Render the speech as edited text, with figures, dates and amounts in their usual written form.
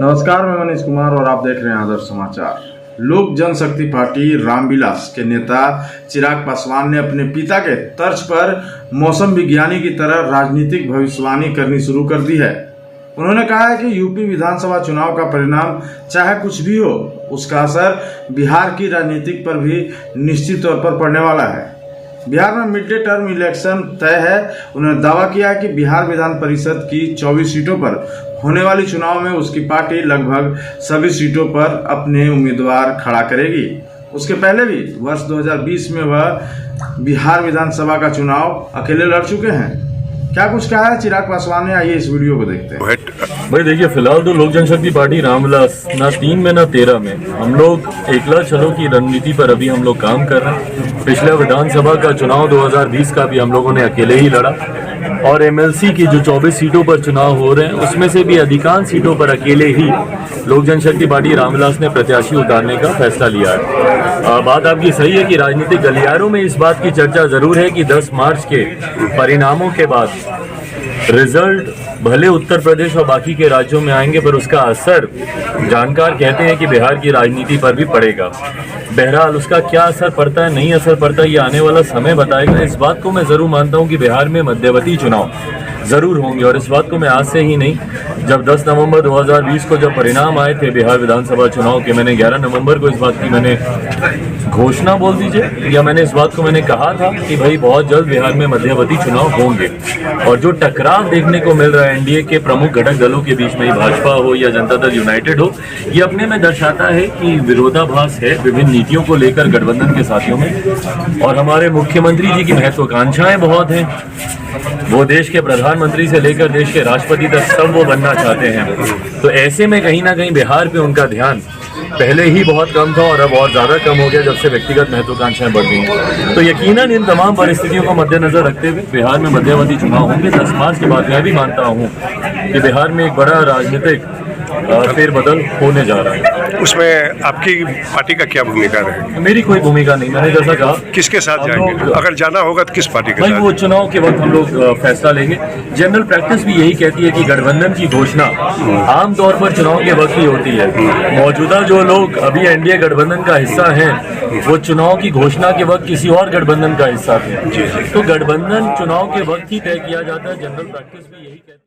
नमस्कार, मैं मनीष कुमार और आप देख रहे हैं आदर्श समाचार। लोक जनशक्ति पार्टी रामविलास के नेता चिराग पासवान ने अपने पिता के तर्ज पर मौसम विज्ञानी की तरह राजनीतिक भविष्यवाणी करनी शुरू कर दी है। उन्होंने कहा है कि यूपी विधानसभा चुनाव का परिणाम चाहे कुछ भी हो, उसका असर बिहार की राजनीतिक पर भी निश्चित तौर पर पड़ने वाला है। बिहार में मिड डे टर्म इलेक्शन तय है। उन्होंने दावा किया है कि बिहार विधान परिषद की 24 सीटों पर होने वाली चुनाव में उसकी पार्टी लगभग सभी सीटों पर अपने उम्मीदवार खड़ा करेगी। उसके पहले भी वर्ष 2020 में वह बिहार विधानसभा का चुनाव अकेले लड़ चुके हैं। क्या कुछ कहा है चिराग पासवान ने, आइए इस वीडियो को देखते हैं। भाई देखिए, फिलहाल तो लोक जनशक्ति पार्टी रामविलास ना 3 में ना 13 में हम लोग एकला चलो की रणनीति पर अभी हम लोग काम कर रहे हैं। पिछले विधानसभा का चुनाव 2020 का भी हम लोगों ने अकेले ही लड़ा और एमएलसी की जो 24 सीटों पर चुनाव हो रहे हैं उसमें से भी अधिकांश सीटों पर अकेले ही लोक जनशक्ति पार्टी रामविलास ने प्रत्याशी उतारने का फैसला लिया है। बात आपकी सही है कि राजनीतिक गलियारों में इस बात की चर्चा जरूर है कि 10 मार्च के परिणामों के बाद रिजल्ट भले उत्तर प्रदेश और बाकी के राज्यों में आएंगे, पर उसका असर जानकार कहते हैं कि बिहार की राजनीति पर भी पड़ेगा। बहरहाल उसका क्या असर पड़ता है, नहीं असर पड़ता, ये आने वाला समय बताएगा। इस बात को मैं जरूर मानता हूँ कि बिहार में मध्यवर्ती चुनाव जरूर होंगे और इस बात को मैं आज से ही नहीं, जब 10 नवंबर 2020 को जब परिणाम आए थे बिहार विधानसभा चुनाव के, मैंने 11 नवंबर को इस बात की मैंने घोषणा बोल दीजिए या मैंने इस बात को मैंने कहा था कि भाई बहुत जल्द बिहार में मध्यवर्ती चुनाव होंगे। और जो टकराव देखने को मिल रहा है एनडीए के प्रमुख घटक दलों के बीच में, भाजपा हो या जनता दल यूनाइटेड हो, ये अपने में दर्शाता है कि विरोधाभास है विभिन्न नीतियों को लेकर गठबंधन के साथियों में। और हमारे मुख्यमंत्री जी की महत्वाकांक्षाएं बहुत हैं। वो देश के प्रधानमंत्री से लेकर देश के राष्ट्रपति तक सब वो बनना चाहते हैं। तो ऐसे में कहीं ना कहीं बिहार पे उनका ध्यान पहले ही बहुत कम था और अब और ज्यादा कम हो गया जब से व्यक्तिगत महत्वाकांक्षाएं बढ़ गई। तो यकीनन इन तमाम परिस्थितियों को मद्देनजर रखते हुए बिहार में मध्यवर्ती चुनाव होंगे 10 मार्च के बाद। मैं भी मानता हूँ कि बिहार में एक बड़ा राजनीतिक फेरबदल होने जा रहा है। उसमें आपकी पार्टी का क्या भूमिका रहेगी? मेरी कोई भूमिका नहीं, मैंने जैसा कहा। किसके साथ जाएंगे? अगर जाना होगा तो किस पार्टी के साथ? वो चुनाव के वक्त हम लोग फैसला लेंगे। जनरल प्रैक्टिस भी यही कहती है कि गठबंधन की घोषणा आमतौर पर चुनाव के वक्त ही होती है। मौजूदा जो लोग अभी एनडीए गठबंधन का हिस्सा हैं वो चुनाव की घोषणा के वक्त किसी और गठबंधन का हिस्सा थे। तो गठबंधन चुनाव के वक्त ही तय किया जाता है। जनरल प्रैक्टिस भी यही कहती है।